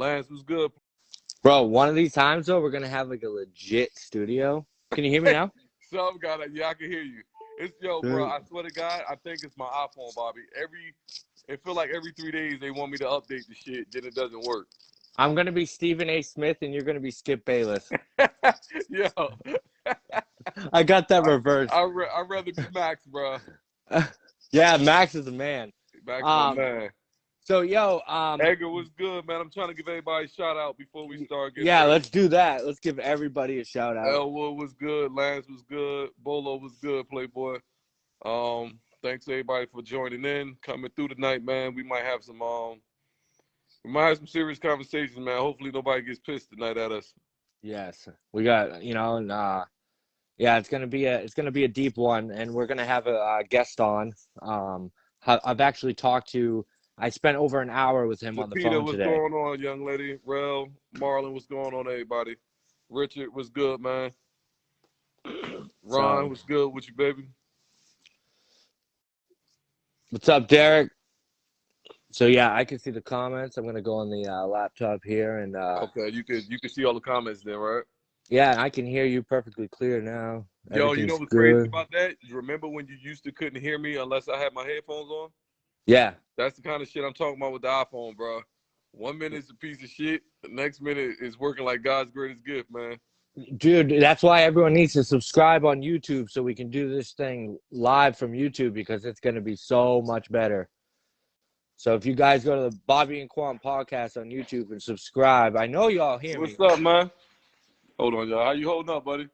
Lance was good. Bro, one of these times, though, we're going to have, like, a legit studio. Can you hear me now? Some got it. Yeah, I can hear you. It's bro. I swear to God, I think it's my iPhone, Bobby. It feel like every 3 days they want me to update the shit, then it doesn't work. I'm going to be Stephen A. Smith, and you're going to be Skip Bayless. Yo. I got that reversed. I'd rather be Max, bro. Yeah, Max is the man. Max is my man. So, yo, Edgar was good, man. I'm trying to give everybody a shout out before we start. Yeah, let's do that. Let's give everybody a shout out. Elwood was good. Lance was good. Bolo was good, Playboy. Thanks everybody for joining in, coming through tonight, man. We might have some serious conversations, man. Hopefully nobody gets pissed tonight at us. Yes, we got, yeah, it's gonna be a deep one, and we're gonna have a guest on. I've actually I spent over an hour with him on the phone what's today. Going on, young lady? Rel, Marlon, what's going on, everybody? Richard, what's good, man? Ron, what's good with you, baby? What's up, Derek? So yeah, I can see the comments. I'm gonna go on the laptop here and. Okay, you can see all the comments there, right? Yeah, I can hear you perfectly clear now. Yo, you know what's crazy about that? You remember when you used to couldn't hear me unless I had my headphones on? Yeah. That's the kind of shit I'm talking about with the iPhone, bro. 1 minute it's a piece of shit. The next minute is working like God's greatest gift, man. Dude, that's why everyone needs to subscribe on YouTube so we can do this thing live from YouTube because it's going to be so much better. So if you guys go to the Bobby and Quan podcast on YouTube and subscribe, I know y'all hear me. What's up, man? Hold on, y'all. How you holding up, buddy?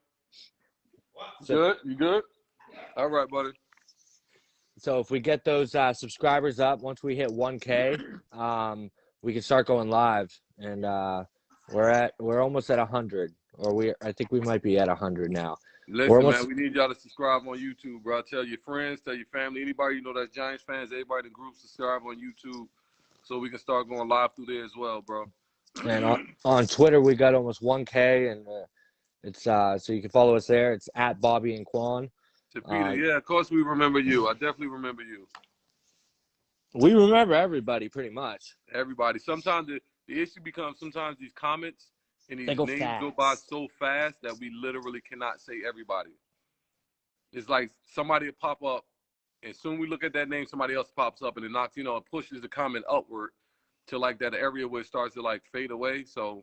Good? You good? All right, buddy. So if we get those subscribers up, once we hit 1K, we can start going live. And we're almost at 100. I think we might be at 100 now. Listen, man, we need y'all to subscribe on YouTube, bro. Tell your friends, tell your family, anybody you know that's Giants fans, everybody in the group, subscribe on YouTube so we can start going live through there as well, bro. And on Twitter, we got almost 1K, and it's so you can follow us there. It's at Bobby and Quan. Yeah, of course we remember you. I definitely remember you. We remember everybody, pretty much. Everybody. Sometimes the issue becomes sometimes these comments and these names go by so fast that we literally cannot say everybody. It's like somebody will pop up, and soon we look at that name, somebody else pops up, and it knocks, it pushes the comment upward to like that area where it starts to like fade away. So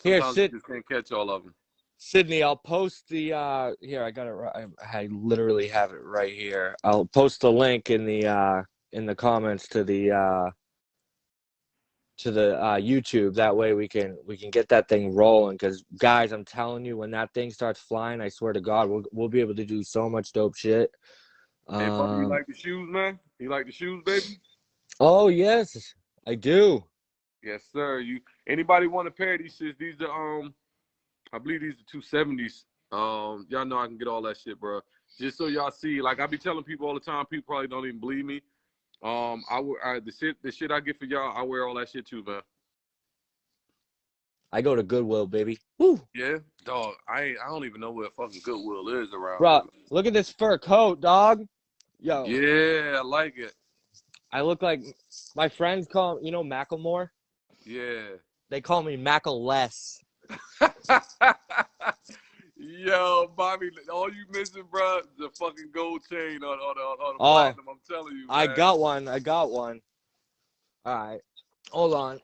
sometimes you just can't catch all of them. Sydney, I'll post the here. I got it right. I literally have it right here. I'll post the link in the comments to the YouTube. That way we can get that thing rolling. Because guys, I'm telling you, when that thing starts flying, I swear to God, we'll be able to do so much dope shit. Hey, Bobby, you like the shoes, man? You like the shoes, baby? Oh yes, I do. Yes, sir. Anybody want a pair of these shits? These are I believe these are 270s. Y'all know I can get all that shit, bro. Just so y'all see, like I be telling people all the time, people probably don't even believe me. The shit I get for y'all, I wear all that shit too, man. I go to Goodwill, baby. Woo. Yeah, dog. I don't even know where fucking Goodwill is around. Bro, look at this fur coat, dog. Yo. Yeah, I like it. I look like my friends call Macklemore. Yeah. They call me Mackle-less. Yo, Bobby, all you missing, bro, the fucking gold chain on the platinum. I'm telling you, man. I got one. All right, hold on.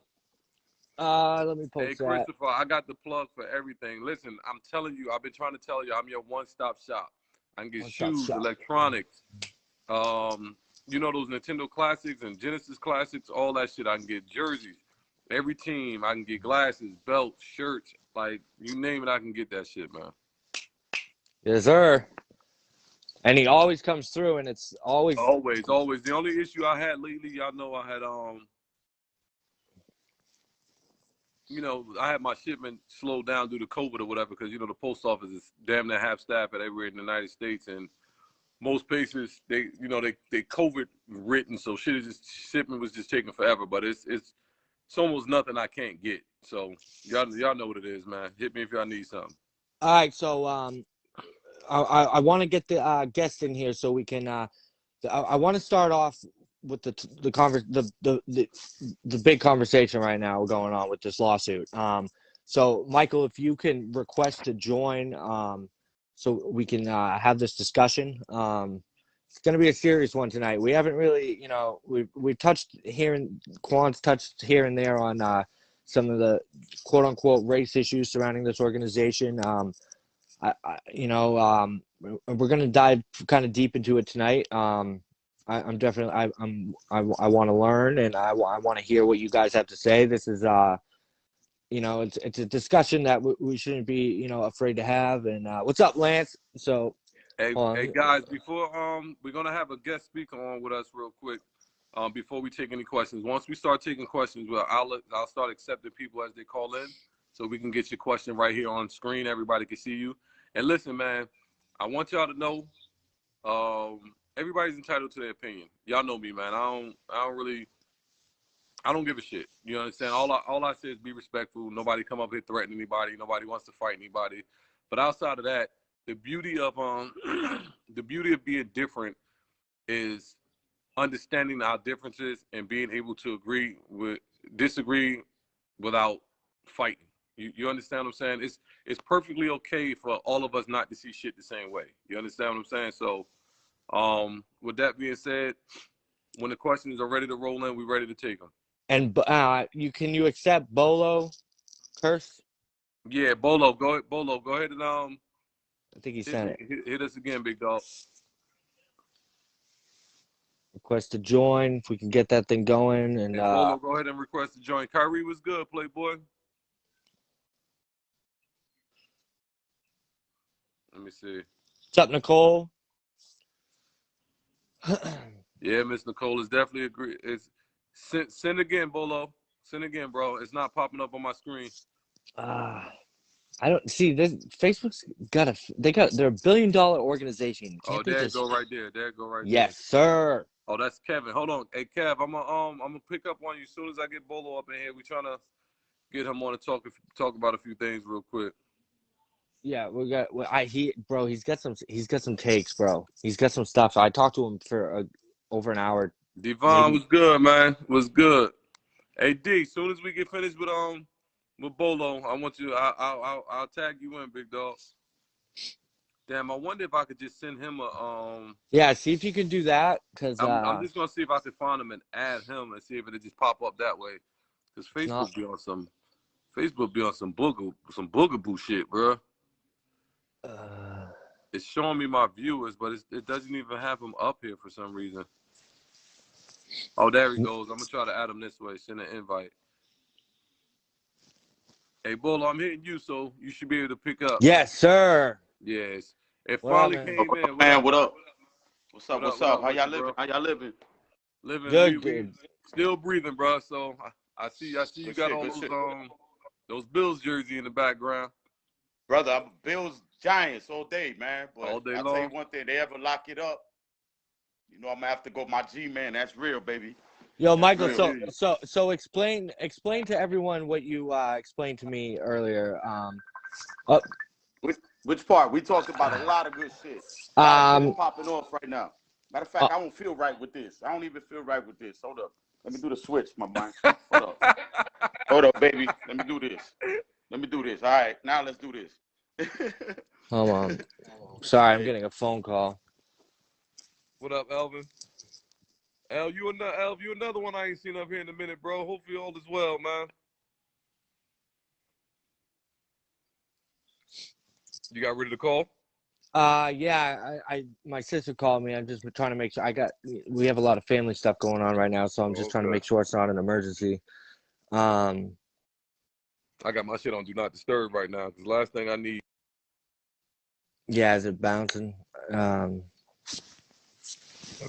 Let me post that. Hey, Christopher, I got the plug for everything. Listen, I'm telling you, I've been trying to tell you, I'm your one-stop shop. I can get shoes, electronics, those Nintendo classics and Genesis classics, all that shit. I can get jerseys. Every team, I can get glasses, belts, shirts, like you name it, I can get that shit, man. Yes, sir. And he always comes through, and it's always. The only issue I had lately, y'all know, I had I had my shipment slowed down due to COVID or whatever, because the post office is damn near half staff at everywhere in the United States, and most places they COVID written, so shipment was just taking forever. But it's almost nothing I can't get. So y'all know what it is, man. Hit me if y'all need something. All right, so I want to get the guest in here so we can. I want to start off with the big conversation right now going on with this lawsuit. So Michael, if you can request to join, so we can have this discussion. It's going to be a serious one tonight. We haven't really, we've touched here, and Quan's touched here and there on some of the quote unquote race issues surrounding this organization. We're going to dive kind of deep into it tonight. I'm definitely, I want to learn, and I want to hear what you guys have to say. This is, it's a discussion that we shouldn't be, afraid to have. And what's up, Lance? So, hey guys, before we're gonna have a guest speaker on with us real quick. Before we take any questions, once we start taking questions, I'll start accepting people as they call in, so we can get your question right here on screen. Everybody can see you. And listen, man, I want y'all to know, everybody's entitled to their opinion. Y'all know me, man. I don't give a shit. You understand? All I say is be respectful. Nobody come up here threatening anybody. Nobody wants to fight anybody. But outside of that, the beauty of being different is understanding our differences and being able to disagree without fighting. You understand what I'm saying? It's perfectly okay for all of us not to see shit the same way. You understand what I'm saying? So, with that being said, when the questions are ready to roll in, we're ready to take them. And can you accept Bolo curse? Yeah, Bolo, go ahead and I think he sent it. Hit us again, big dog. Request to join, if we can get that thing going. And Bolo, go ahead and request to join. Kyrie was good, Playboy. Let me see. What's up, Nicole? Yeah, Miss Nicole is definitely agree. It's send again, Bolo. Send again, bro. It's not popping up on my screen. I don't see this. Facebook's they're a $1 billion organization. Can't there go right there. There go right there. Yes, sir. Oh, that's Kevin. Hold on. Hey, Kev, I'm gonna pick up on you as soon as I get Bolo up in here. We're trying to get him on to talk about a few things real quick. Yeah, he's got some takes, bro. He's got some stuff. I talked to him for over an hour. Devon was good, man. Was good. Hey, D, as soon as we get finished with Bolo, I want you. I'll tag you in, big dog. Damn, I wonder if I could just send him a Yeah, see if you can do that, because I'm just gonna see if I can find him and add him and see if it'll just pop up that way. Because Facebook be on some boogaboo shit, bro. It's showing me my viewers, but it doesn't even have him up here for some reason. Oh, there he goes. I'm gonna try to add him this way. Send an invite. Hey, Bolo, I'm hitting you, so you should be able to pick up. Yes, sir. Yes. It finally came in. Man, what up? What's up? How y'all living? How y'all living? Living good. Still breathing, bro. So I see you got all those Bills jersey in the background. Brother, I'm Bills Giants all day, man. But all day I'll long. tell you one thing, they ever lock it up, I'm gonna have to go my G-man. That's real, baby. Yo, Michael, so explain to everyone what you explained to me earlier. Which part? We talked about a lot of good shit. Popping off right now. Matter of fact, I don't feel right with this. I don't even feel right with this. Hold up. Let me do the switch, my man. Hold up, baby. Let me do this. All right, now let's do this. Hold on. Sorry, I'm getting a phone call. What up, Elvin? You another one I ain't seen up here in a minute, bro. Hopefully all is well, man. You got ready to call? Yeah, my sister called me. I'm just trying to make sure we have a lot of family stuff going on right now, so I'm just trying to make sure it's not an emergency. I got my shit on Do Not Disturb right now, because last thing I need. Yeah, is it bouncing?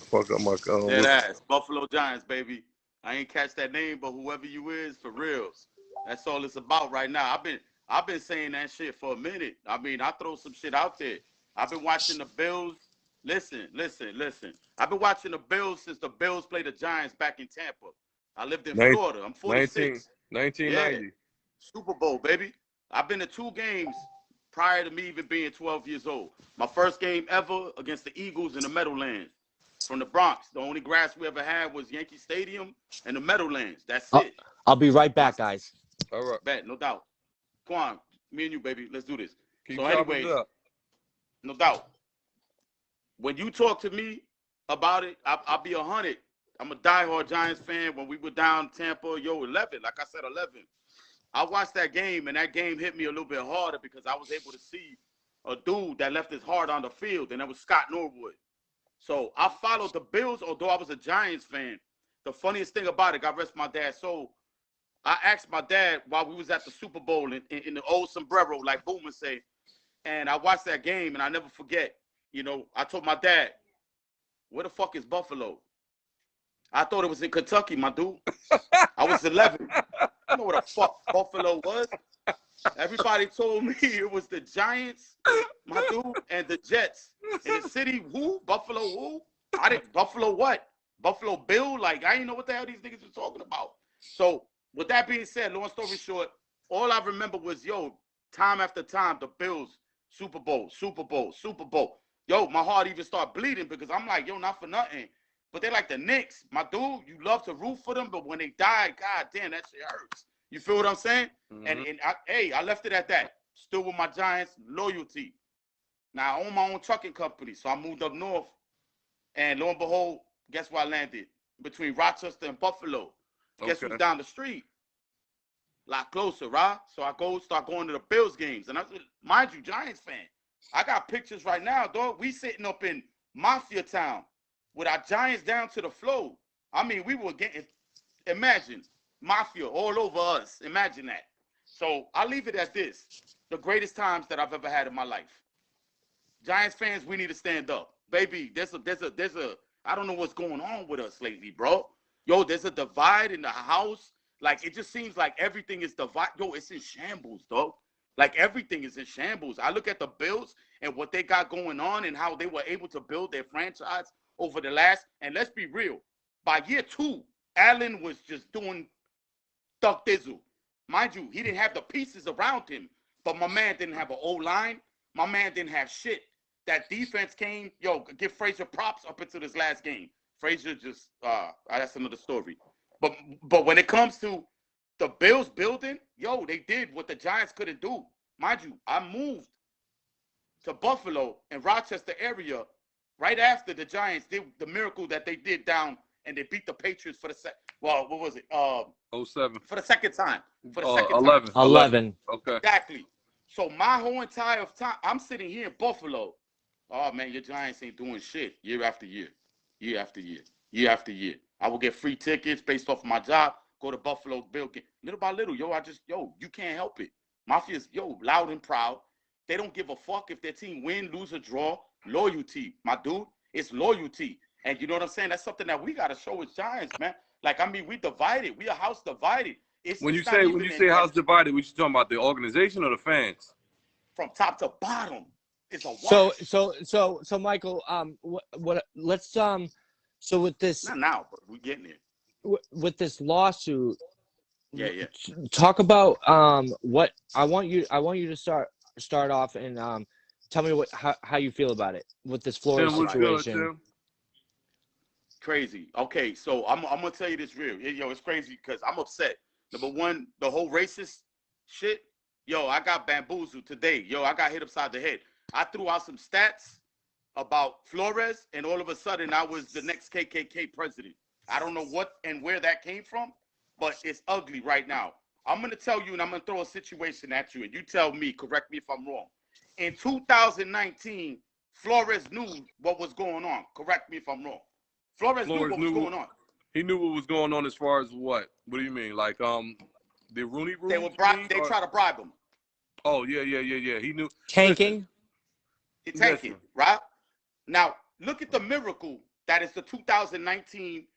Fuck up my phone. Dead ass. Buffalo Giants, baby. I ain't catch that name, but whoever you is, for reals. That's all it's about right now. I've been saying that shit for a minute. I mean, I throw some shit out there. I've been watching the Bills. Listen. I've been watching the Bills since the Bills played the Giants back in Tampa. I lived in Florida. I'm 46. 1990. Yeah. Super Bowl, baby. I've been to 2 games prior to me even being 12 years old. My first game ever against the Eagles in the Meadowlands. from the Bronx. The only grass we ever had was Yankee Stadium and the Meadowlands. That's it. I'll be right back, guys. All right. Bet, no doubt. Quan, me and you, baby, let's do this. Keep so anyways, no doubt. When you talk to me about it, I'll be 100. I'm a diehard Giants fan. When we were down Tampa, 11, like I said, 11. I watched that game, and that game hit me a little bit harder because I was able to see a dude that left his heart on the field, and that was Scott Norwood. So I followed the Bills, although I was a Giants fan. The funniest thing about it, God rest my dad's soul, I asked my dad while we was at the Super Bowl in the old sombrero, like Boomer say, and I watched that game, and I never forget. I told my dad, where the fuck is Buffalo? I thought it was in Kentucky, my dude. I was 11. You know what the fuck Buffalo was? Everybody told me it was the Giants, my dude, and the Jets. In the city, who? Buffalo who? Buffalo what? Buffalo Bill? Like, I didn't know what the hell these niggas were talking about. So, with that being said, long story short, all I remember was, time after time, the Bills, Super Bowl, Super Bowl, Super Bowl. My heart even started bleeding because I'm like, not for nothing. But they're like the Knicks. My dude, you love to root for them, but when they die, god damn, that shit hurts. You feel what I'm saying? Mm-hmm. I left it at that. Still with my Giants, loyalty. Now, I own my own trucking company, so I moved up north. And lo and behold, guess where I landed? Between Rochester and Buffalo. Guess who's down the street? A lot closer, right? So I start going to the Bills games. And mind you, Giants fan. I got pictures right now, dog. We sitting up in Mafia Town with our Giants down to the floor. I mean, we were getting, imagine, Mafia all over us. Imagine that. So I leave it at this. The greatest times that I've ever had in my life. Giants fans, we need to stand up. Baby, there's a, I don't know what's going on with us lately, bro. There's a divide in the house. Like, it just seems like everything is divided. It's in shambles, dog. Like, everything is in shambles. I look at the Bills and what they got going on and how they were able to build their franchise over the last, and let's be real, by year 2, Allen was just doing duck dizzle. Mind you, he didn't have the pieces around him, but my man didn't have an O-line. My man didn't have shit. That defense came, give Frazier props up until this last game. Frazier just, that's another story. But when it comes to the Bills building, they did what the Giants couldn't do. Mind you, I moved to Buffalo and Rochester area right after the Giants did the miracle that they did down and they beat the Patriots for the what was it? 07. For the second time. For the second 11. time. 11. Okay. Exactly. So my whole entire time, I'm sitting here in Buffalo. Oh, man, your Giants ain't doing shit year after year. Year after year. Year after year. I will get free tickets based off of my job. Go to Buffalo Bill. Little by little, you can't help it. Mafia's, loud and proud. They don't give a fuck if their team win, lose, or draw. Loyalty, my dude. It's loyalty. And you know what I'm saying? That's something that we got to show as Giants, man. Like, I mean, we divided. We a house divided. When you say house divided, what you talking about? The organization or the fans? From top to bottom. It's a wash. So Michael, let's so with this, not now, but we getting there. With this lawsuit, yeah. Talk about what I want you to start off and tell me how you feel about it with this Florida situation. Good, crazy. Okay, so I'm gonna tell you this real. It's crazy because I'm upset. Number one, the whole racist shit. I got bamboozled today. I got hit upside the head. I threw out some stats about Flores, and all of a sudden, I was the next KKK president. I don't know what and where that came from, but it's ugly right now. I'm going to tell you, and I'm going to throw a situation at you, and you tell me, correct me if I'm wrong. In 2019, Flores knew what was going on. Correct me if I'm wrong. Flores knew what was going on. He knew what was going on as far as what? What do you mean? Like, the Rooney Rule? They tried to bribe him. Oh, yeah. He knew. Tanking? Tanking, right? Now, look at the miracle that is the 2019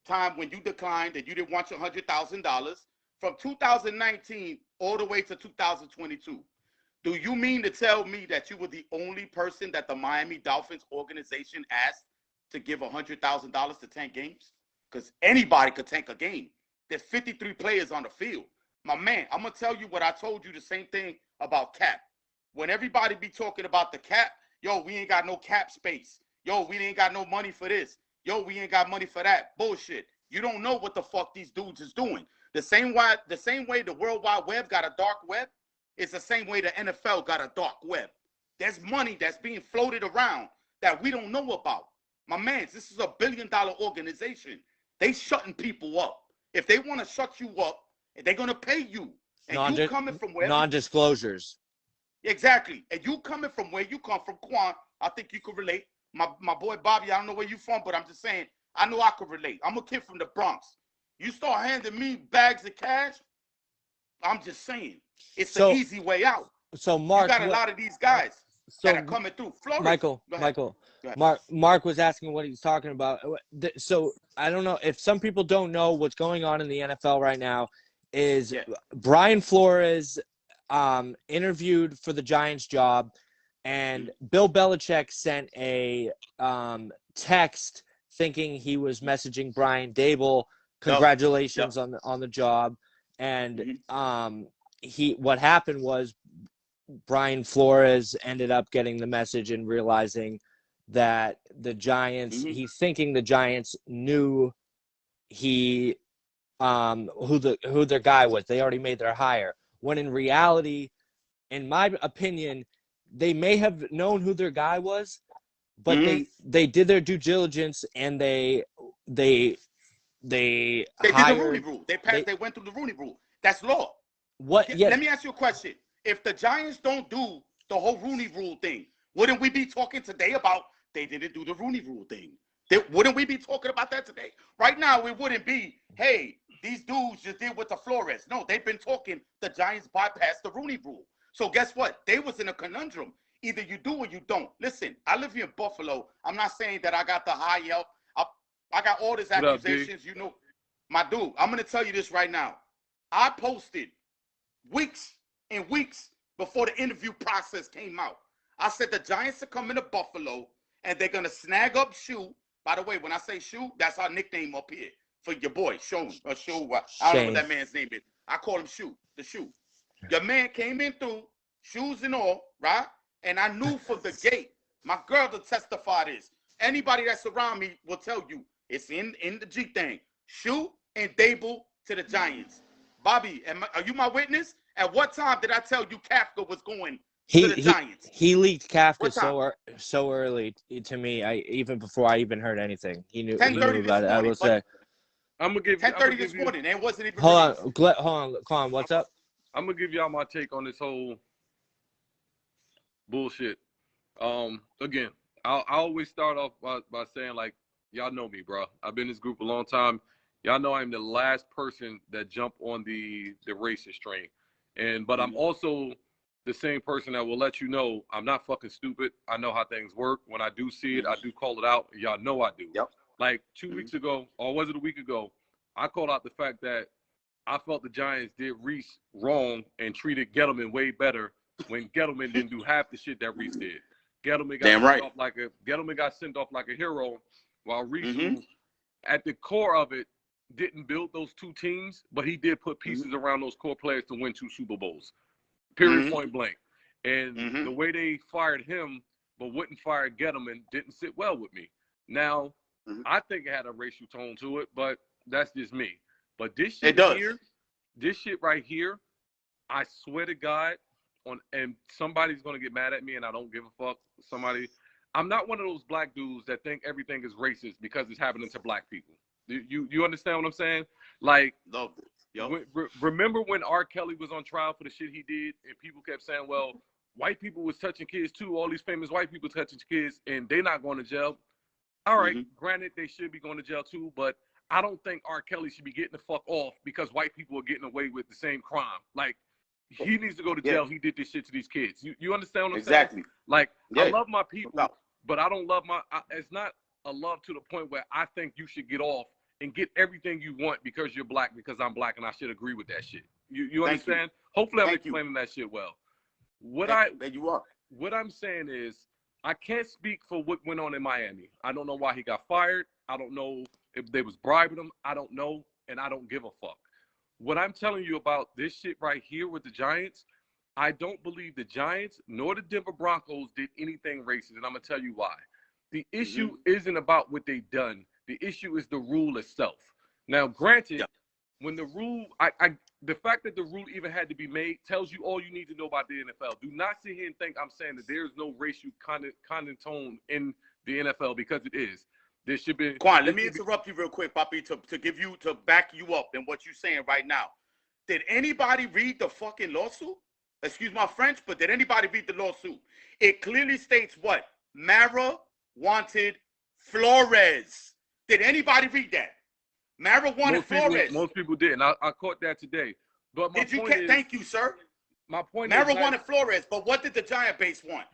time when you declined and you didn't want your $100,000 from 2019 all the way to 2022. Do you mean to tell me that you were the only person that the Miami Dolphins organization asked to give $100,000 to tank games? Because anybody could tank a game. There's 53 players on the field. My man, I'm going to tell you what I told you the same thing about cap. When everybody be talking about the cap, we ain't got no cap space. Yo, we ain't got no money for this. Yo, we ain't got money for that. Bullshit. You don't know what the fuck these dudes is doing. The same way the World Wide Web got a dark web, it's the same way the NFL got a dark web. There's money that's being floated around that we don't know about. My man, this is a $1 billion organization. They shutting people up. If they want to shut you up, they're gonna pay you. And you coming from where? Non-disclosures. Exactly. And you coming from where you come from, Quan, I think you could relate. My boy Bobby, I don't know where you from, but I'm just saying, I know I could relate. I'm a kid from the Bronx. You start handing me bags of cash, I'm just saying, it's the easy way out. So Mark, you got a lot of these guys that are coming through. Flores, Mark was asking what he's talking about. So I don't know if some people don't know what's going on in the NFL right now. Is Brian Flores interviewed for the Giants job, and Bill Belichick sent a text thinking he was messaging Brian Dable, congratulations on the job. And what happened was Brian Flores ended up getting the message and realizing that the Giants, he's thinking the Giants knew who their guy was. They already made their hire. When in reality, in my opinion, they may have known who their guy was, but they did their due diligence and they did the Rooney Rule. They went through the Rooney Rule. That's law. Let me ask you a question. If the Giants don't do the whole Rooney Rule thing, wouldn't we be talking today about they didn't do the Rooney Rule thing? Wouldn't we be talking about that today? Right now, it wouldn't be, hey, these dudes just did with the Flores. No, they've been talking the Giants bypassed the Rooney Rule. So guess what? They was in a conundrum. Either you do or you don't. Listen, I live here in Buffalo. I'm not saying that I got the high Yelp. I got all these accusations. You know, my dude, I'm going to tell you this right now. I posted weeks and weeks before the interview process came out. I said the Giants are coming to Buffalo and they're going to snag up Shoe. By the way, when I say Shoe, that's our nickname up here for your boy, Shoe. I don't know what that man's name is. I call him Shoe, the Shoe. Your man came in through, shoes and all, right? And I knew from the gate, my girl to testify this. Anybody that's around me will tell you it's in the G thing. Shoe and Dable to the Giants. Bobby, are you my witness? At what time did I tell you Kafka was going to the Giants? He leaked Kafka so early to me. Even before I even heard anything. He knew about it. I will say. I'm gonna give 10:30 this morning. And it wasn't even. Hold on, Quan. What's up? I'm gonna give y'all my take on this whole bullshit. Again, I always start off by saying, like, y'all know me, bro. I've been in this group a long time. Y'all know I'm the last person that jumped on the racist train. But I'm also the same person that will let you know I'm not fucking stupid. I know how things work. When I do see it, I do call it out. Y'all know I do. Yep. Like 2 weeks ago, or was it a week ago, I called out the fact that I felt the Giants did Reese wrong and treated Gettleman way better when Gettleman didn't do half the shit that Reese did. Gettleman got sent off like a hero, while Reese, who, at the core of it, didn't build those two teams, but he did put pieces around those core players to win 2 Super Bowls. Period, point blank. And the way they fired him but wouldn't fire Gettleman didn't sit well with me. Now, I think it had a racial tone to it, but that's just me. But this shit right here, I swear to God, and somebody's gonna get mad at me, and I don't give a fuck. I'm not one of those black dudes that think everything is racist because it's happening to black people. You understand what I'm saying? Like, remember when R. Kelly was on trial for the shit he did, and people kept saying, well, white people was touching kids too, all these famous white people touching kids, and they're not going to jail. All right, granted, they should be going to jail too, but I don't think R. Kelly should be getting the fuck off because white people are getting away with the same crime. Like, he needs to go to jail. He did this shit to these kids. You understand what I'm saying? Like, I love my people, but I don't love it's not a love to the point where I think you should get off and get everything you want because you're black, because I'm black, and I should agree with that shit. You understand? Hopefully I'm explaining that shit well. What I'm saying is, I can't speak for what went on in Miami. I don't know why he got fired. I don't know if they was bribing him. I don't know, and I don't give a fuck. What I'm telling you about this shit right here with the Giants, I don't believe the Giants nor the Denver Broncos did anything racist, and I'm going to tell you why. The issue isn't about what they've done. The issue is the rule itself. Now, granted, when the rule, the fact that the rule even had to be made tells you all you need to know about the NFL. Do not sit here and think I'm saying that there's no racial connotation in the NFL, because it is. There should be. Quan, let me interrupt you real quick, Papi, to back you up in what you're saying right now. Did anybody read the fucking lawsuit? Excuse my French, but did anybody read the lawsuit? It clearly states what? Mara wanted Flores. Did anybody read that? Mara wanted Flores. Most people didn't. I caught that today. But my point is, thank you, sir. My point Mara is, wanted Flores, but what did the Giant base want?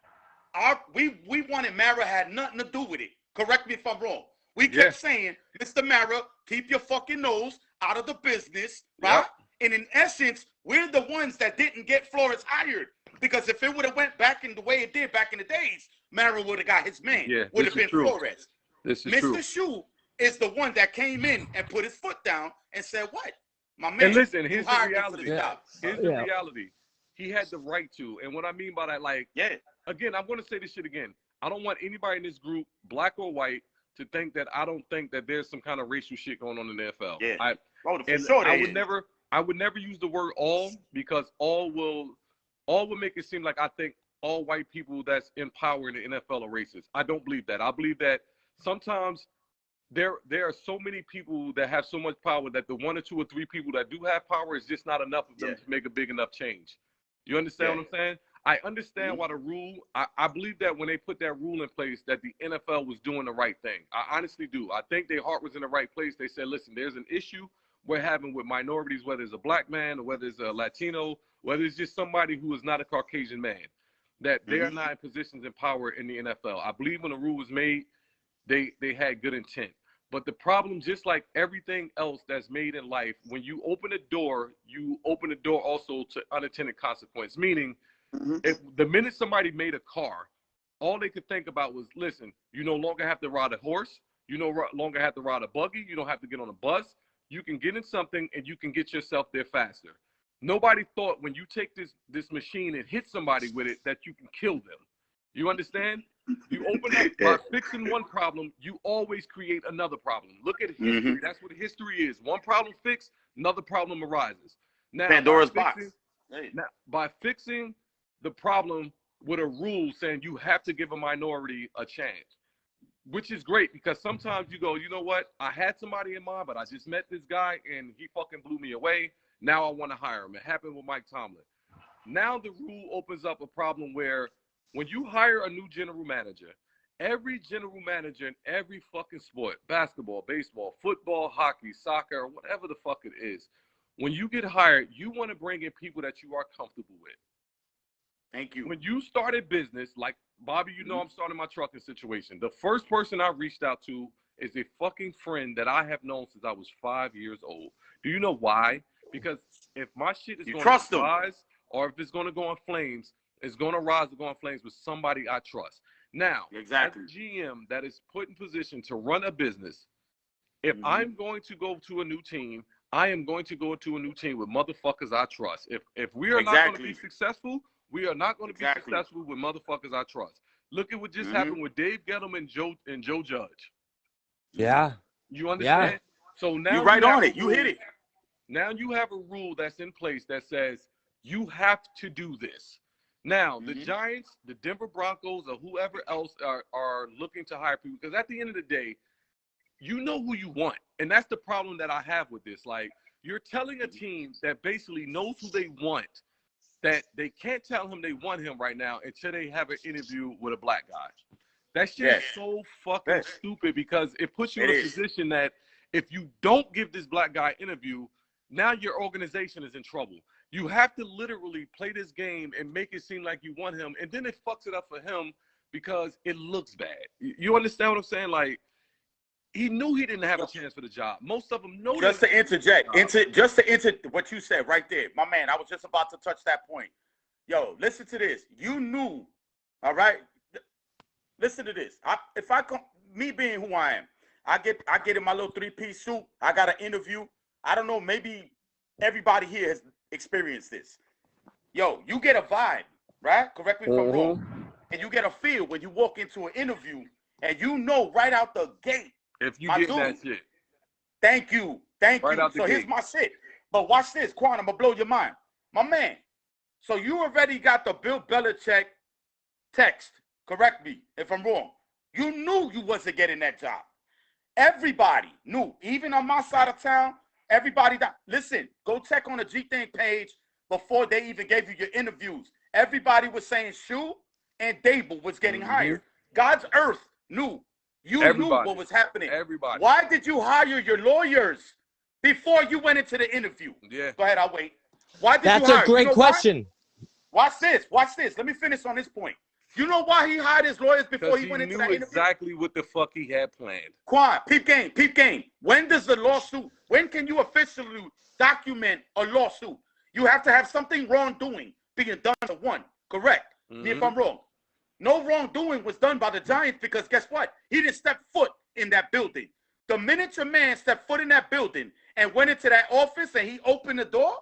We wanted Mara, had nothing to do with it. Correct me if I'm wrong. We kept saying, Mr. Mara, keep your fucking nose out of the business, right? Yep. And in essence, we're the ones that didn't get Flores hired, because if it would have went back in the way it did back in the days, Mara would have got his man. Would have been Flores. This is Mr. true. Shu is the one that came in and put his foot down and said, "What, my man?" And listen, here's the reality. Here's the reality. He had the right to, and what I mean by that, like, again, I'm going to say this shit again. I don't want anybody in this group, black or white, to think that I don't think that there's some kind of racial shit going on in the NFL. Yeah, I would never use the word all, because all will make it seem like I think all white people that's in power in the NFL are racist. I don't believe that. I believe that sometimes there are so many people that have so much power that the 1 or 2 or 3 people that do have power is just not enough of them to make a big enough change. You understand what I'm saying? I understand why the rule, I believe that when they put that rule in place, that the NFL was doing the right thing. I honestly do. I think their heart was in the right place. They said, listen, there's an issue we're having with minorities, whether it's a black man or whether it's a Latino, whether it's just somebody who is not a Caucasian man, that they are not in positions of power in the NFL. I believe when the rule was made, they had good intent. But the problem, just like everything else that's made in life, when you open a door, you open the door also to unintended consequence. Meaning, if the minute somebody made a car, all they could think about was, listen, you no longer have to ride a horse. You no longer have to ride a buggy. You don't have to get on a bus. You can get in something and you can get yourself there faster. Nobody thought when you take this machine and hit somebody with it that you can kill them. You understand? You open up by fixing one problem, you always create another problem. Look at history. That's what history is. One problem fixed, another problem arises. Now, Pandora's box. Now, by fixing the problem with a rule saying you have to give a minority a chance, which is great, because sometimes you go, you know what? I had somebody in mind, but I just met this guy and he fucking blew me away. Now I want to hire him. It happened with Mike Tomlin. Now the rule opens up a problem where when you hire a new general manager, every general manager in every fucking sport, basketball, baseball, football, hockey, soccer, whatever the fuck it is, when you get hired, you want to bring in people that you are comfortable with. Thank you. When you start a business, like Bobby, you know I'm starting my trucking situation. The first person I reached out to is a fucking friend that I have known since I was 5 years old. Do you know why? Because if my shit is going to rise or if it's going to go in flames, it's going to rise or go in flames with somebody I trust. Now, as a GM that is put in position to run a business, if I'm going to go to a new team, I am going to go to a new team with motherfuckers I trust. If we are not going to be successful, we are not going to be successful with motherfuckers I trust. Look at what just happened with Dave Gettleman and Joe Judge. Yeah. You understand? Yeah. So now you're right on it. You hit it. Now you have a rule that's in place that says you have to do this. Now, the Giants, the Denver Broncos, or whoever else are looking to hire people, because at the end of the day, you know who you want. And that's the problem that I have with this. Like, you're telling a team that basically knows who they want, that they can't tell him they want him right now until they have an interview with a black guy. That shit is so fucking stupid, because it puts you in a position that if you don't give this black guy an interview, now your organization is in trouble. You have to literally play this game and make it seem like you want him, and then it fucks it up for him because it looks bad. You understand what I'm saying? Like, he knew he didn't have a chance for the job. Most of them know. Just to interject, just to enter what you said right there, my man. I was just about to touch that point. Yo, listen to this. You knew, all right. Listen to this. If I come, me being who I am, I get in my little 3-piece suit. I got an interview. I don't know. Maybe everybody here has experienced this. Yo, you get a vibe, right? Correct me if I'm wrong. And you get a feel when you walk into an interview And you know right out the gate. If you get that shit. Thank you. Thank you. So here's my shit. But watch this, Quan, I'm going to blow your mind. My man, so you already got the Bill Belichick text. Correct me if I'm wrong. You knew you wasn't getting that job. Everybody knew. Even on my side of town, everybody that listen, go check on the G-Think page before they even gave you your interviews. Everybody was saying Shu and Dable was getting hired. God's earth knew. You knew what was happening. Everybody. Why did you hire your lawyers before you went into the interview? Yeah. Go ahead, I'll wait. Why did That's you hire? a great question. Why? Watch this. Watch this. Let me finish on this point. You know why he hired his lawyers before he went into that interview? Because he knew exactly what the fuck he had planned. Quan, peep game. When does the lawsuit, when can you officially document a lawsuit? You have to have something wrongdoing being done to one. Correct. Me if I'm wrong. No wrongdoing was done by the Giants because guess what? He didn't step foot in that building. The minute your man stepped foot in that building and went into that office and he opened the door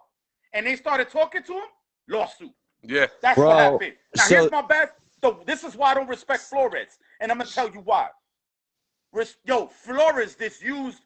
and they started talking to him, lawsuit. Yeah. That's what happened. Now here's my bad. So this is why I don't respect Flores. And I'm going to tell you why. Yo, Flores used,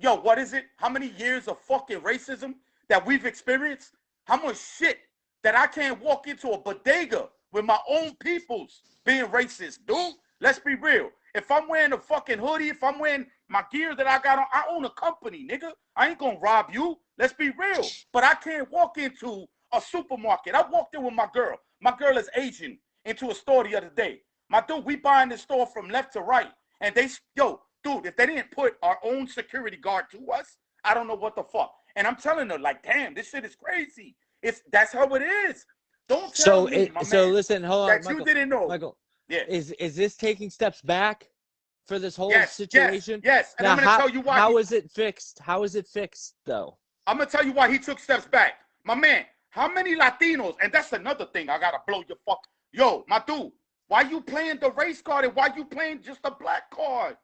what is it? How many years of fucking racism that we've experienced? How much shit that I can't walk into a bodega with my own peoples being racist, dude? Let's be real. If I'm wearing a fucking hoodie, if I'm wearing my gear that I got on, I own a company, nigga. I ain't going to rob you. Let's be real. But I can't walk into a supermarket. I walked in with my girl. My girl is Asian. Into a store the other day. My dude, we buying this store from left to right. And they, dude, if they didn't put our own security guard to us, I don't know what the fuck. And I'm telling her, like, damn, this shit is crazy. That's how it is. Don't tell me, my man, listen, hold on, that Michael, you didn't know. Michael, yeah. Is this taking steps back for this whole situation? Yes. And now, I'm going to tell you why. How is it fixed? How is it fixed, though? I'm going to tell you why he took steps back. My man, how many Latinos, and that's another thing I got to blow your fuck. Yo, my dude, why you playing the race card and why you playing just a black card?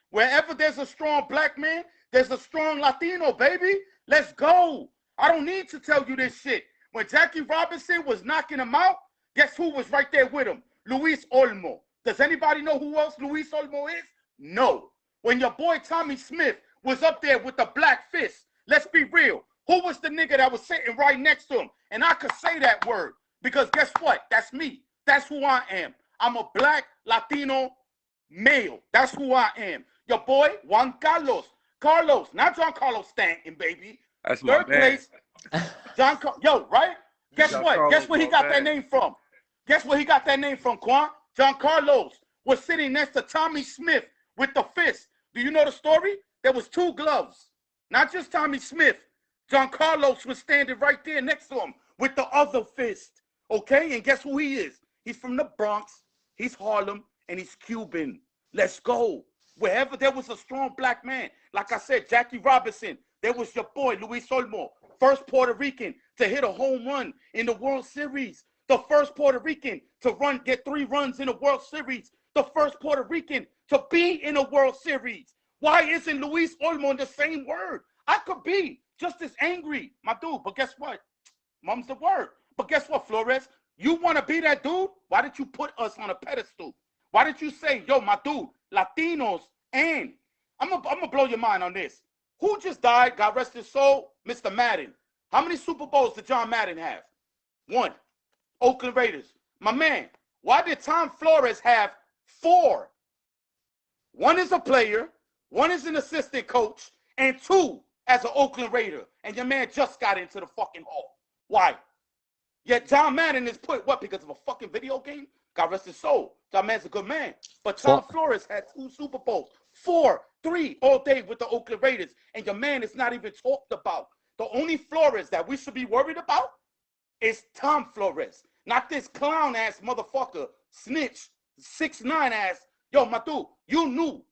Wherever there's a strong black man, there's a strong Latino, baby. Let's go. I don't need to tell you this shit. When Jackie Robinson was knocking him out, guess who was right there with him? Luis Olmo. Does anybody know who else Luis Olmo is? No. When your boy Tommy Smith was up there with the black fist, let's be real. Who was the nigga that was sitting right next to him? And I could say that word. Because guess what? That's me. That's who I am. I'm a black Latino male. That's who I am. Your boy, Juan Carlos. Carlos, not John Carlos Stanton, baby. That's my Third place. Right? Guess what? Guess where he got that name from? Guess where he got that name from, Quan? John Carlos was sitting next to Tommy Smith with the fist. Do you know the story? There was two gloves. Not just Tommy Smith. John Carlos was standing right there next to him with the other fist. Okay, and guess who he is? He's from the Bronx, he's Harlem, and he's Cuban. Let's go. Wherever there was a strong black man, like I said, Jackie Robinson, there was your boy, Luis Olmo, first Puerto Rican to hit a home run in the World Series, the first Puerto Rican to get 3 runs in the World Series, the first Puerto Rican to be in a World Series. Why isn't Luis Olmo in the same word? I could be just as angry, my dude, but guess what? Mum's the word. But guess what, Flores? You want to be that dude? Why did you put us on a pedestal? Why did you say, yo, my dude, Latinos, and I'm gonna blow your mind on this. Who just died, God rest his soul? Mr. Madden. How many Super Bowls did John Madden have? 1. Oakland Raiders. My man, why did Tom Flores have 4? 1 is a player, 1 is an assistant coach, and 2 as an Oakland Raider. And your man just got into the fucking hall. Why? Yet John Madden is put, what, because of a fucking video game? God rest his soul. John Madden's a good man. But Tom Flores had 2 Super Bowls, 4, 3 all day with the Oakland Raiders. And your man is not even talked about. The only Flores that we should be worried about is Tom Flores. Not this clown-ass motherfucker, snitch, 6'9" ass. Yo, my dude, you knew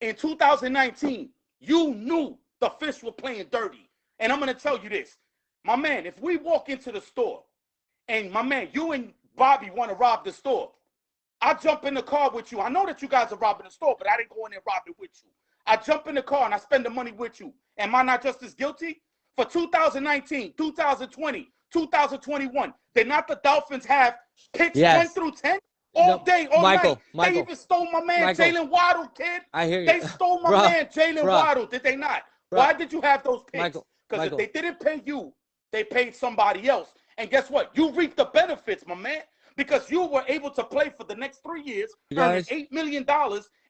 in 2019, you knew the fish were playing dirty. And I'm going to tell you this. My man, if we walk into the store and my man, you and Bobby want to rob the store, I jump in the car with you. I know that you guys are robbing the store, but I didn't go in there and rob it with you. I jump in the car and I spend the money with you. Am I not just as guilty? For 2019, 2020, 2021, did not the Dolphins have picks 1 through 10? all day, all night. They even stole my man Jalen Waddle, kid. I hear you. They stole my man Jalen Waddle, did they not? Why did you have those picks? Because if they didn't pay you, they paid somebody else. And guess what? You reap the benefits, my man, because you were able to play for the next 3 years, earning $8 million,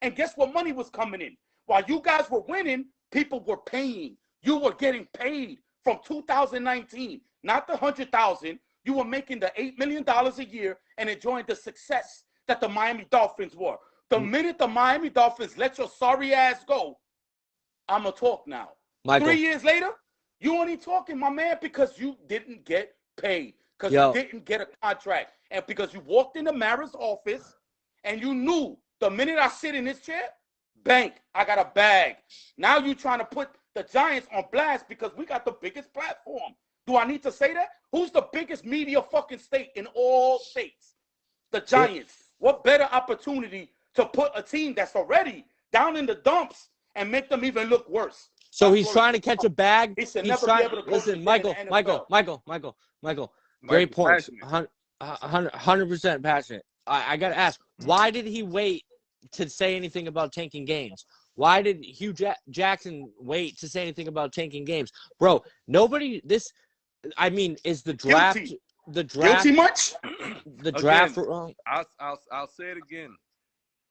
and guess what money was coming in? While you guys were winning, people were paying. You were getting paid from 2019, not the $100,000. You were making the $8 million a year and enjoying the success that the Miami Dolphins were. The minute the Miami Dolphins let your sorry ass go, I'm going to talk now. Michael. 3 years later, you only talking, my man, because you didn't get paid, because you didn't get a contract, and because you walked into Mara's office and you knew the minute I sit in this chair, bank, I got a bag. Now you trying to put the Giants on blast because we got the biggest platform. Do I need to say that? Who's the biggest media fucking state in all states? The Giants. What better opportunity to put a team that's already down in the dumps and make them even look worse? So he's trying to catch a bag. He should never be able to coach. Listen, Michael. Great points. 100% passionate. I got to ask, why did he wait to say anything about tanking games? Why did Hugh Jackson wait to say anything about tanking games? Bro, nobody, is the draft, guilty much? The draft. Again, I'll say it again.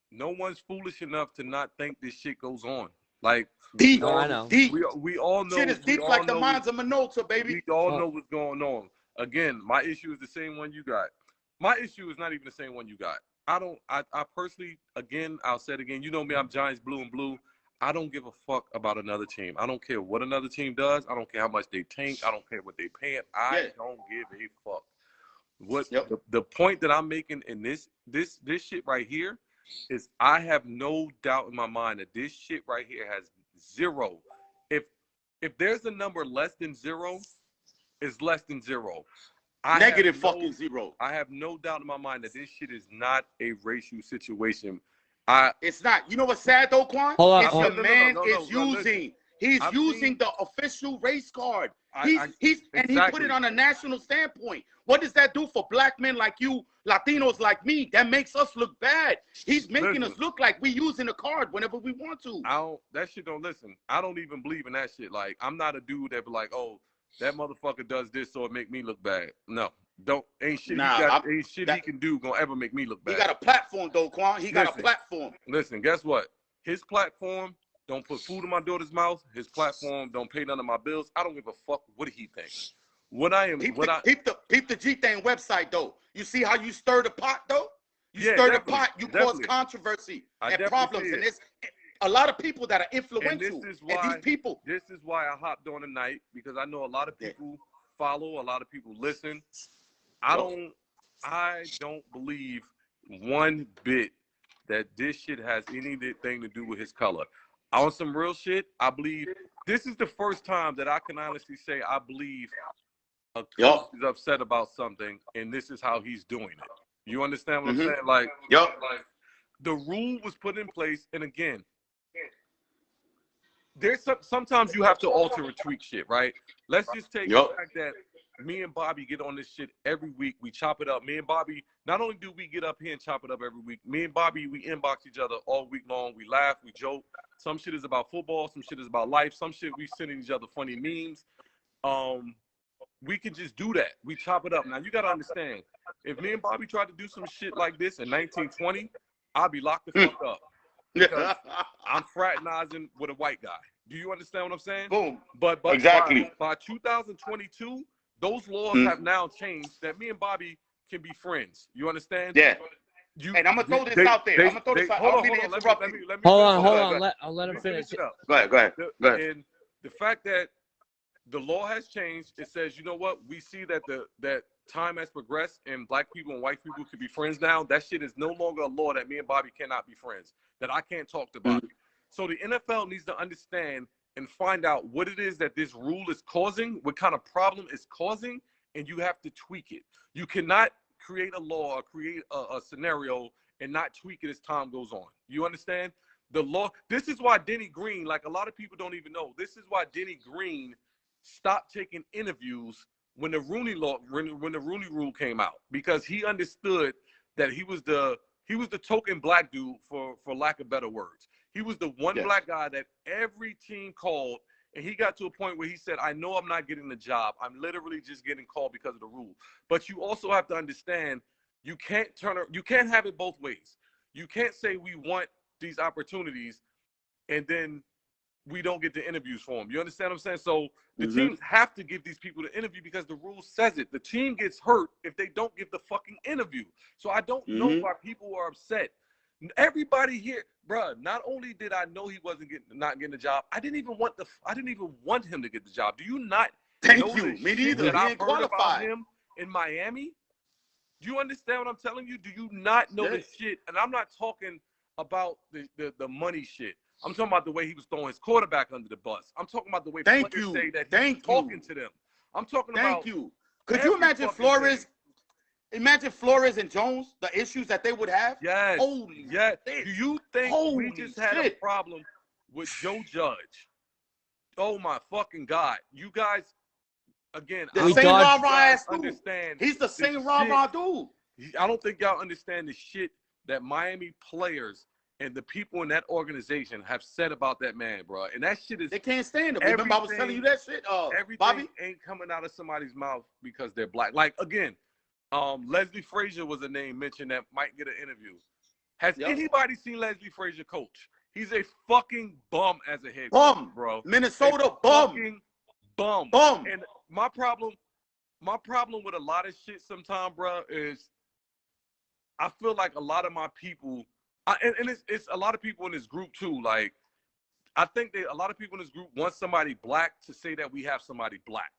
No one's foolish enough to not think this shit goes on. Like, deep. No, I know. Deep. We all know. Shit is deep like the minds of Minota, baby. We all know what's going on. Again, my issue is the same one you got. My issue is not even the same one you got. I personally, again, I'll say it again. You know me, I'm Giants blue and blue. I don't give a fuck about another team. I don't care what another team does. I don't care how much they tank. I don't care what they pay. I don't give a fuck. What the point that I'm making in this shit right here is I have no doubt in my mind that this shit right here has zero. If there's a number less than zero, it's less than zero. Negative fucking zero. I have no doubt in my mind that this shit is not a racial situation. It's not. You know what's sad though, Quan? The man is using. He's using the official race card. He put it on a national standpoint. What does that do for black men like you, Latinos like me? That makes us look bad. He's making us look like we using a card whenever we want to. That shit don't listen. I don't even believe in that shit. Like, I'm not a dude that be like, oh, that motherfucker does this so it make me look bad. No. Ain't shit he can do gonna ever make me look bad. He got a platform though, Quan. He got a platform. Listen, guess what? His platform don't put food in my daughter's mouth. His platform don't pay none of my bills. I don't give a fuck what he thinks. Peep the G-Thing website though. You see how you stir the pot though? You stir the pot, you cause controversy and problems. And it's a lot of people that are influential. This is why I hopped on tonight, because I know a lot of people follow, a lot of people listen. I don't believe one bit that this shit has anything to do with his color. On some real shit, I believe this is the first time that I can honestly say I believe a coach is upset about something, and this is how he's doing it. You understand what I'm saying? Like, the rule was put in place, and again, sometimes you have to alter and tweak shit, right? Let's just take the fact that me and Bobby get on this shit every week. We chop it up. Me and Bobby, not only do we get up here and chop it up every week, me and Bobby, we inbox each other all week long. We laugh, we joke. Some shit is about football. Some shit is about life. Some shit we sending each other funny memes. We can just do that. We chop it up. Now, you got to understand, if me and Bobby tried to do some shit like this in 1920, I'd be locked the fuck up. Because I'm fraternizing with a white guy. Do you understand what I'm saying? Boom. But exactly. By 2022, those laws have now changed that me and Bobby can be friends. You understand? Yeah. And I'm going to throw this out there. I'm going to throw this out. Hold on. I'll let him finish. Go ahead. And the fact that the law has changed, it says, you know what? We see that that time has progressed and black people and white people can be friends now. That shit is no longer a law that me and Bobby cannot be friends, that I can't talk to Bobby. So the NFL needs to understand and find out what it is that this rule is causing, what kind of problem it's causing, and you have to tweak it. You cannot create a law or create a scenario and not tweak it as time goes on. You understand? The law, this is why Denny Green, like a lot of people don't even know, this is why Denny Green stopped taking interviews when the Rooney law, when the Rooney rule came out, because he understood that he was the He was the token black dude, for lack of better words. He was the one black guy that every team called, and he got to a point where he said, I know I'm not getting the job. I'm literally just getting called because of the rule. But you also have to understand, you can't have it both ways. You can't say we want these opportunities and then we don't get the interviews for them. You understand what I'm saying? So the teams have to give these people the interview because the rule says it. The team gets hurt if they don't give the fucking interview. So I don't know why people are upset. Everybody here, bruh, not only did I know he wasn't not getting the job, I didn't even want him to get the job. Do you not know the shit that I heard about him in Miami? Do you understand what I'm telling you? Do you not know the shit? And I'm not talking about the money shit. I'm talking about the way he was throwing his quarterback under the bus. I'm talking about the way players say that he was talking to them. I'm talking about. Could you imagine Flores? Imagine Flores and Jones, the issues that they would have. Yes. Holy yes. shit. Do you think we just had a problem with Joe Judge? Oh my fucking God! You guys, again, the same rah-rah ass dude. Understand? He's the same rah-rah dude. I don't think y'all understand the shit that Miami players and the people in that organization have said about that man, bro. And that shit is. They can't stand him. Remember I was telling you that shit, everything Bobby? Ain't coming out of somebody's mouth because they're black. Like, again, Leslie Frazier was a name mentioned that might get an interview. Has anybody seen Leslie Frazier coach? He's a fucking bum as a head coach, bro. Minnesota bum. Fucking bum. And my problem with a lot of shit sometimes, bro, is I feel like a lot of my people, and it's a lot of people in this group too. Like, I think a lot of people in this group want somebody black to say that we have somebody black.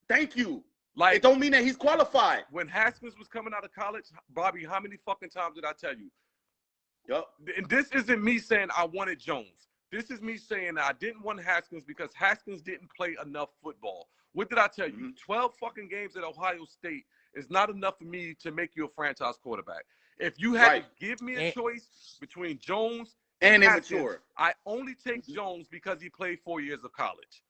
Thank you. Like, it don't mean that he's qualified. When Haskins was coming out of college, Bobby, how many fucking times did I tell you? And this isn't me saying I wanted Jones. This is me saying that I didn't want Haskins because Haskins didn't play enough football. What did I tell you? 12 fucking games at Ohio State is not enough for me to make you a franchise quarterback. If you had to give me a choice between Jones and Haskins, I only take Jones because he played 4 years of college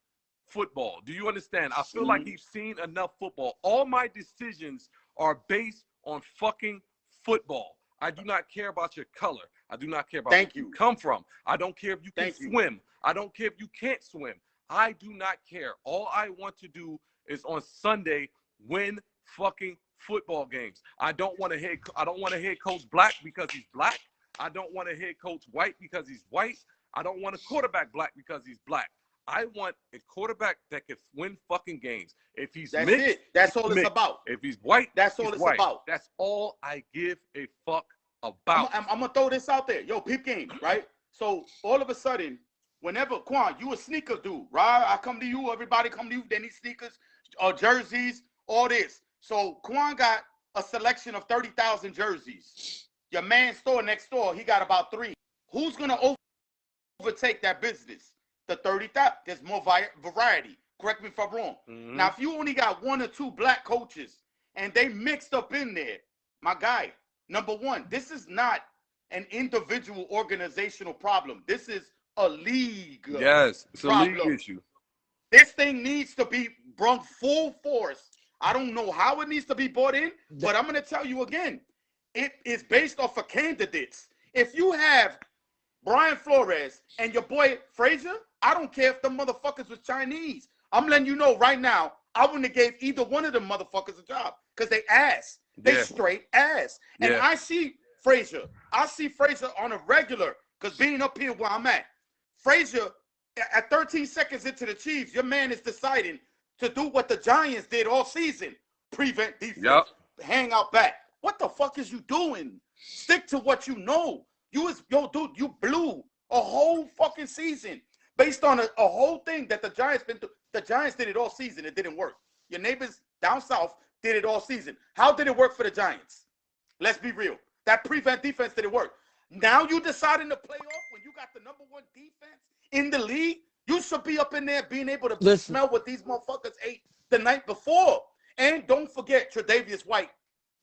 football. Do you understand? I feel like he's seen enough football. All my decisions are based on fucking football. I do not care about your color. I do not care about where you come from. I don't care if you can swim. I don't care if you can't swim. I do not care. All I want to do is on Sunday win fucking football games. I don't want a head coach black because he's black. I don't want a head coach white because he's white. I don't want a quarterback black because he's black. I want a quarterback that can win fucking games. If he's mixed, that's all it's about. If he's white, that's all it's about. That's all I give a fuck about. I'm gonna throw this out there. Yo, peep game, right? So all of a sudden, whenever Quan, you a sneaker dude, right? I come to you, everybody come to you, they need sneakers, jerseys, all this. So Quan got a selection of 30,000 jerseys. Your man's store next door, he got about 3. Who's gonna overtake that business? The 30,000. There's more variety. Correct me if I'm wrong. Now, if you only got 1 or 2 black coaches and they mixed up in there, my guy, number one, this is not an individual organizational problem. This is a league. Yes, it's problem. A league issue. This thing needs to be brought full force. I don't know how it needs to be brought in, but I'm going to tell you again, it is based off of candidates. If you have Brian Flores and your boy Frazier, I don't care if the motherfuckers was Chinese. I'm letting you know right now, I wouldn't have gave either one of them motherfuckers a job because they ass. They straight ass. And I see Frazier. I see Frazier on a regular because being up here where I'm at, Frazier, at 13 seconds into the Chiefs, your man is deciding to do what the Giants did all season. Prevent defense, hang out back. What the fuck is you doing? Stick to what you know. Yo, dude, you blew a whole fucking season based on a whole thing that the Giants been through. The Giants did it all season. It didn't work. Your neighbors down south did it all season. How did it work for the Giants? Let's be real. That prevent defense didn't work. Now you deciding to play off when you got the number 1 defense in the league. You should be up in there being able to smell what these motherfuckers ate the night before. And don't forget Tre'Davious White.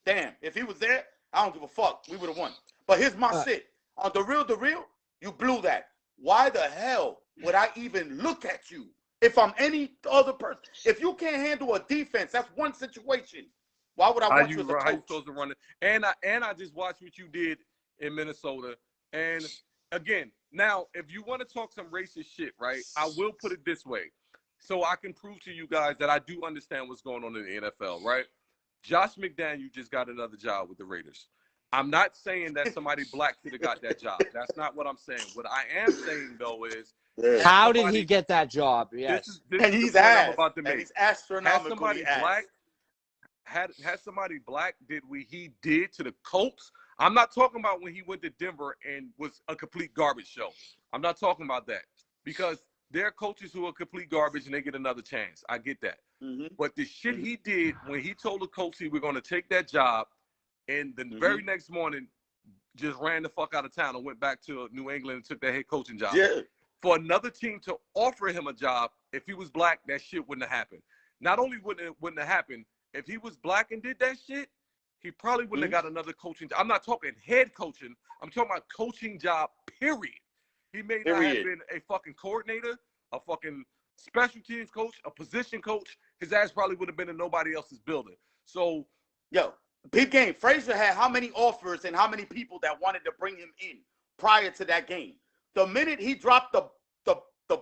Damn, if he was there, I don't give a fuck. We would have won. But here's my shit. On the real, you blew that. Why the hell would I even look at you if I'm any other person? If you can't handle a defense, that's one situation. Why would I want you as a coach? How you supposed to run it? And I just watched what you did in Minnesota. And again, now, if you want to talk some racist shit, right, I will put it this way. So I can prove to you guys that I do understand what's going on in the NFL, right? Josh McDaniel just got another job with the Raiders. I'm not saying that somebody black should have got that job. That's not what I'm saying. What I am saying, though, is how did he get that job? Yes. This and is he's the point I'm ass. about to make. And he's astronomically ass. Had somebody black did what he did to the Colts. I'm not talking about when he went to Denver and was a complete garbage show. I'm not talking about that, because there are coaches who are complete garbage and they get another chance. I get that. But the shit he did when he told the coach he was going to take that job, and the very next morning just ran the fuck out of town and went back to New England and took that head coaching job. Yeah. For another team to offer him a job, if he was black, that shit wouldn't have happened. Not only wouldn't have happened, if he was black and did that shit, he probably wouldn't have got another coaching job. I'm not talking head coaching. I'm talking about coaching job, period. He may not have been a fucking coordinator, a fucking special teams coach, a position coach. His ass probably would have been in nobody else's building. So, yo, big game. Frazier had how many offers and how many people that wanted to bring him in prior to that game? The minute he dropped the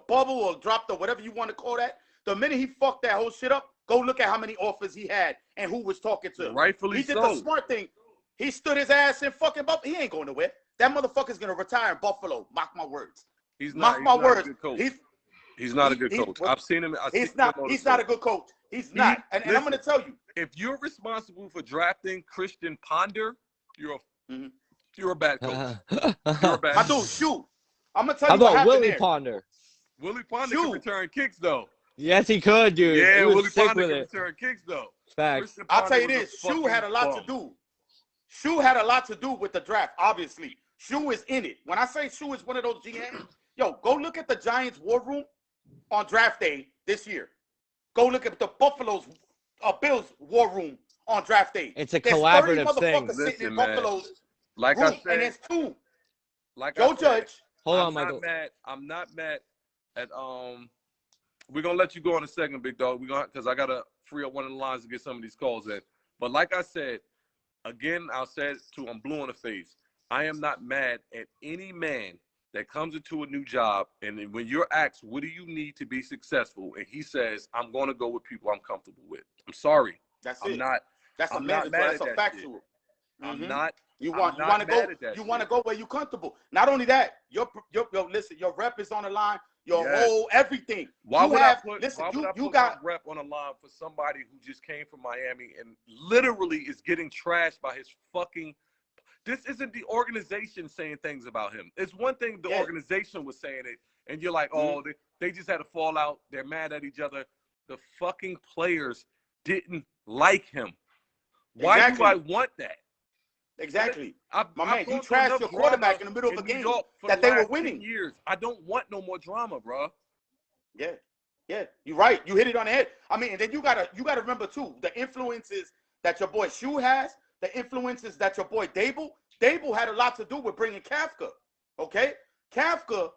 bubble or dropped the whatever you want to call that, the minute he fucked that whole shit up, go look at how many offers he had and who was talking to him. Rightfully so. He did the smart thing. He stood his ass in fucking Buffalo. He ain't going nowhere. That motherfucker's going to retire in Buffalo. Mark my words. He's not a good coach. He's not a good coach. I've seen him. He's not a good coach. He's not. And I'm going to tell you. If you're responsible for drafting Christian Ponder, you're a bad coach. You're a bad coach. Dude, shoot. I'm going to tell you what happened Willie there. Ponder? Willie Ponder can return kicks, though. Yes, he could, dude. Yeah, Willie Ponder can return kicks, though. Facts. I'll tell you this. Shoe had a lot to do. Shoe had a lot to do with the draft, obviously. Shoe is in it. When I say Shoe is one of those GMs, yo, go look at the Giants' war room on draft day this year. Go look at the Bills' war room on draft day. It's a collaborative thing. Sitting in Buffalo's like room, I said, and it's two. Like Joe Judge. Hold on, Michael. I'm not mad at We're gonna let you go in a second, big dog. Because I gotta free up one of the lines to get some of these calls in. But like I said, again, I'll say it too. I'm blue in the face. I am not mad at any man that comes into a new job, and when you're asked, what do you need to be successful? And he says, I'm going to go with people I'm comfortable with. I'm sorry. That's I'm not mad that's at a factual. I'm not. You want to go where you're comfortable. Not only that, your rep is on the line. Your whole everything. Why would I put my rep on a line for somebody who just came from Miami and literally is getting trashed by his fucking? This isn't the organization saying things about him. It's one thing the organization was saying it, and you're like, oh, they just had a fallout. They're mad at each other. The fucking players didn't like him. Why do I want that? Exactly. My man, you trashed your quarterback in the middle of a game that they were winning. Years. I don't want no more drama, bro. Yeah, you're right. You hit it on the head. I mean, and then you gotta remember too the influences that your boy Shoe has. The influences that your boy Dable had a lot to do with bringing Kafka. Okay, Kafka,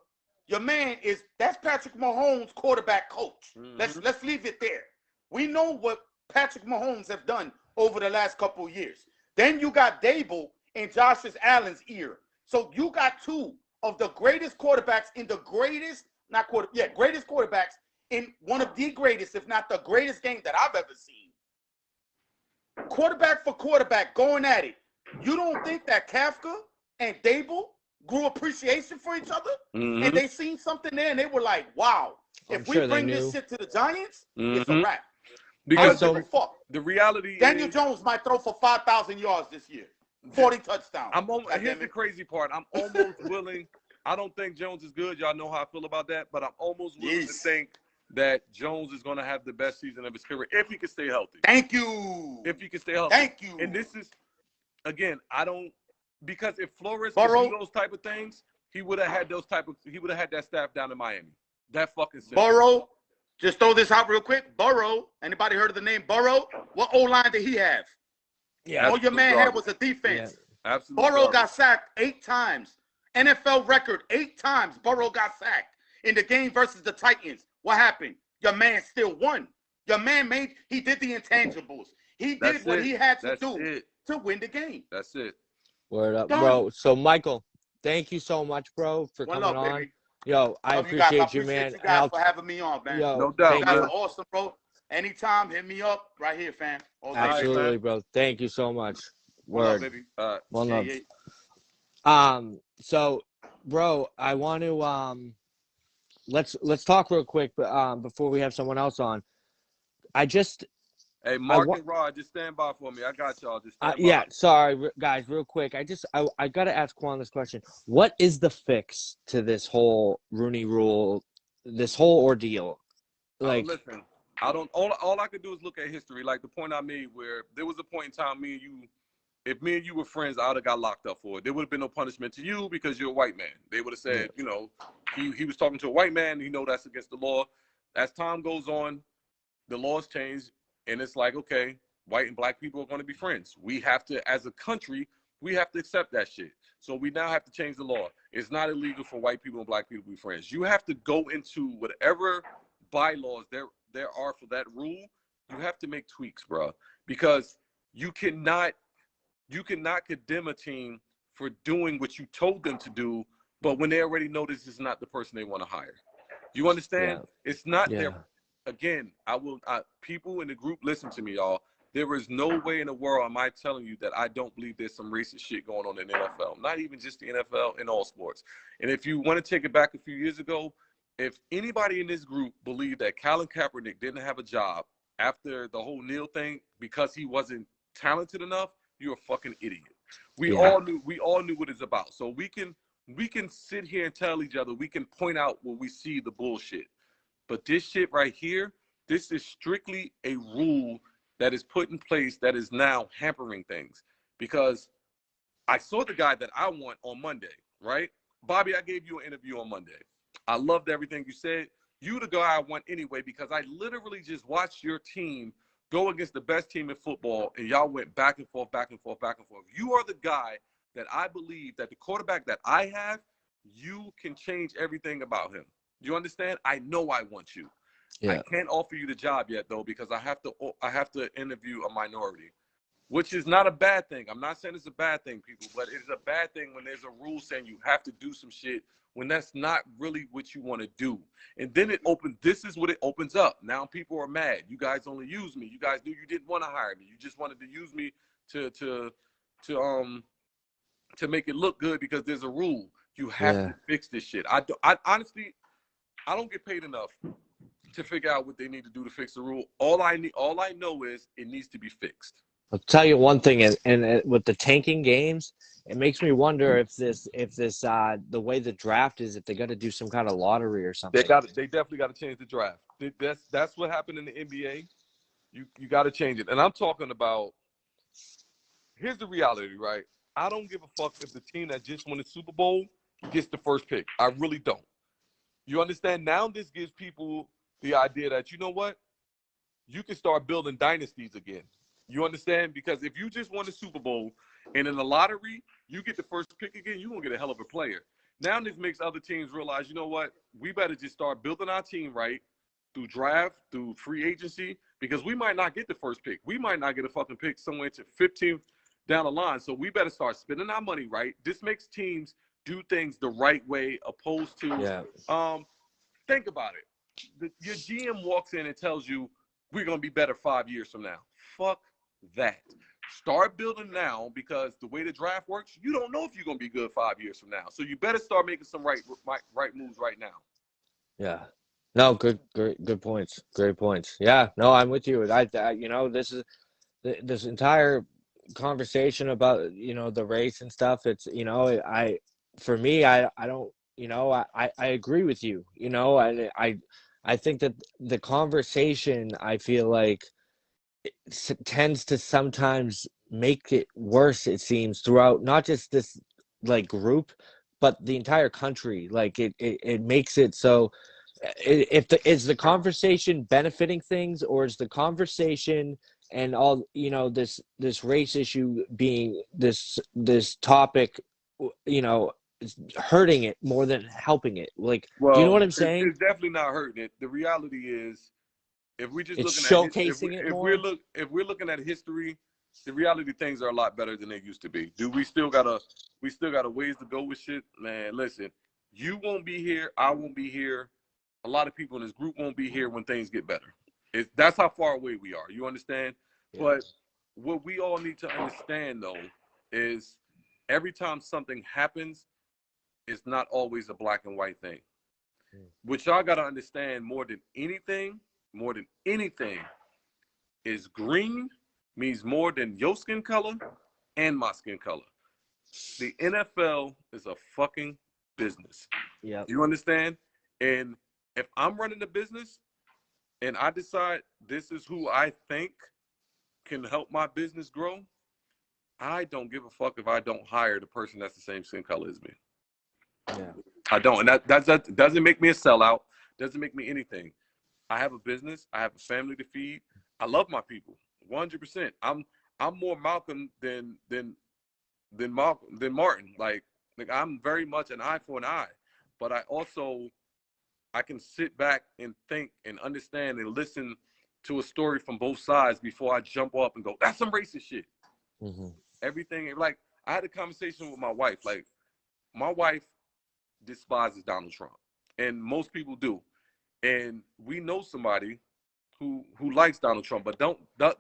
your man that's Patrick Mahomes' quarterback coach. Let's leave it there. We know what Patrick Mahomes have done over the last couple of years. Then you got Dable in Josh Allen's ear. So you got two of the greatest quarterbacks in the greatest quarterbacks in one of the greatest, if not the greatest game that I've ever seen. Quarterback for quarterback going at it. You don't think that Kafka and Dable grew appreciation for each other? And they seen something there and they were like, wow, if we bring this shit to the Giants, it's a wrap. Because the reality Daniel Jones might throw for 5,000 yards this year. 40 touchdowns. Here's the crazy part. I'm almost willing. I don't think Jones is good. Y'all know how I feel about that. But I'm almost willing to think that Jones is going to have the best season of his career if he can stay healthy. Thank you. If he can stay healthy. Thank you. And this is, again, because if Flores could do those type of things, he would have had that staff down in Miami. That fucking simple. Burrow, just throw this out real quick. Burrow, anybody heard of the name Burrow? What O-line did he have? Yeah. All your man had was a defense. Yeah. Absolutely. Burrow got sacked 8 times. NFL record 8 times Burrow got sacked in the game versus the Titans. What happened? Your man still won. Your man he did the intangibles. He did what he had to do to win the game. That's it. Word up, Done. bro. So, Michael, thank you so much, bro, for One coming love, on. baby. Yo, I Love you guys. I appreciate you, appreciate man. you guys for having me on, man. Yo, No doubt, You guys man. are awesome, bro. Anytime, hit me up right here, fam. All day, Absolutely, man. bro. Thank you so much. One love, Word. baby. One Yeah, love. yeah. So, bro, I want to let's talk real quick, before we have someone else on. Hey, Mark and Rod, just stand by for me. I got y'all. Just stand by. Yeah, sorry, guys, real quick. I got to ask Quan this question. What is the fix to this whole Rooney Rule, this whole ordeal? Like, listen, all I could do is look at history. Like the point I made where there was a point in time if me and you were friends, I would have got locked up for it. There would have been no punishment to you because you're a white man. They would have said, you know, he was talking to a white man. You know, that's against the law. As time goes on, the laws change. And it's like, okay, white and black people are going to be friends. We have to, as a country, we have to accept that shit. So we now have to change the law. It's not illegal for white people and black people to be friends. You have to go into whatever bylaws there are for that rule. You have to make tweaks, bro, because you cannot condemn a team for doing what you told them to do, but when they already know this is not the person they want to hire. You understand? Yeah. It's not their. Again, people in the group, listen to me, y'all. There is no way in the world am I telling you that I don't believe there's some racist shit going on in the NFL. Not even just the NFL, in all sports. And if you want to take it back a few years ago, if anybody in this group believed that Colin Kaepernick didn't have a job after the whole Neil thing because he wasn't talented enough, you're a fucking idiot. We all knew what it's about. So we can sit here and tell each other, we can point out where we see the bullshit. But this shit right here, this is strictly a rule that is put in place that is now hampering things. Because I saw the guy that I want on Monday, right? Bobby, I gave you an interview on Monday. I loved everything you said. You the guy I want anyway, because I literally just watched your team go against the best team in football, and y'all went back and forth, back and forth, back and forth. You are the guy that I believe that the quarterback that I have, you can change everything about him. You understand? I know I want you. Yeah. I can't offer you the job yet, though, because I have to interview a minority, which is not a bad thing. I'm not saying it's a bad thing, people, but it's a bad thing when there's a rule saying you have to do some shit when that's not really what you want to do. And then this is what it opens up. Now people are mad. You guys only use me. You guys knew you didn't want to hire me. You just wanted to use me to make it look good because there's a rule. You have to fix this shit. I honestly, I don't get paid enough to figure out what they need to do to fix the rule. All I know is it needs to be fixed. I'll tell you one thing, and with the tanking games, it makes me wonder if the way the draft is, if they got to do some kind of lottery or something. They definitely got to change the draft. That's what happened in the NBA. You got to change it. And I'm talking about. Here's the reality, right? I don't give a fuck if the team that just won the Super Bowl gets the first pick. I really don't. You understand? Now this gives people the idea that, you know what? You can start building dynasties again. You understand? Because if you just won the Super Bowl and in the lottery, you get the first pick again, you're going to get a hell of a player. Now this makes other teams realize, you know what? We better just start building our team right through draft, through free agency, because we might not get the first pick. We might not get a fucking pick somewhere to 15th down the line. So we better start spending our money right. This makes teams do things the right way opposed to think about it. Your GM walks in and tells you we're going to be better 5 years from now. Fuck that. Start building now, because the way the draft works, you don't know if you're going to be good 5 years from now. So you better start making some right moves right now. Yeah. No, good points. Great points. Yeah, no, I'm with you. This is this entire conversation about, the race and stuff. It's, I don't, I agree with you, I think that the conversation, I feel like, tends to sometimes make it worse, it seems, throughout not just this like group, but the entire country. Like it makes it so, is the conversation benefiting things, or is the conversation and all, this race issue being this topic, hurting it more than helping it? Like, do you know what I'm saying? It's definitely not hurting it. The reality is, if we're just showcasing it more. If we're looking at history, the reality things are a lot better than they used to be. Do we still got a ways to go with shit? Man, listen, you won't be here, I won't be here. A lot of people in this group won't be here when things get better. That's how far away we are. You understand? Yeah. But what we all need to understand, though, is every time something happens, it's not always a black and white thing. What y'all got to understand more than anything, is green means more than your skin color and my skin color. The NFL is a fucking business. Yeah. You understand? And if I'm running the business and I decide this is who I think can help my business grow, I don't give a fuck if I don't hire the person that's the same skin color as me. Yeah. I don't. And that doesn't make me a sellout. Doesn't make me anything. I have a business. I have a family to feed. I love my people. 100%. I'm more Malcolm than Martin. Like I'm very much an eye for an eye. But I can sit back and think and understand and listen to a story from both sides before I jump up and go, that's some racist shit. Mm-hmm. Everything, like, I had a conversation with my wife. Like, my wife despises Donald Trump, and most people do. And we know somebody who likes Donald Trump, but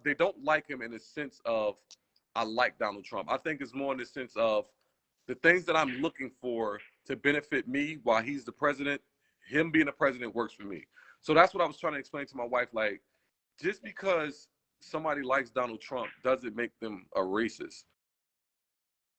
they don't like him in the sense of I like Donald Trump. I think it's more in the sense of the things that I'm looking for to benefit me while he's the president. Him being the president works for me. So that's what I was trying to explain to my wife. Like, just because somebody likes Donald Trump doesn't make them a racist.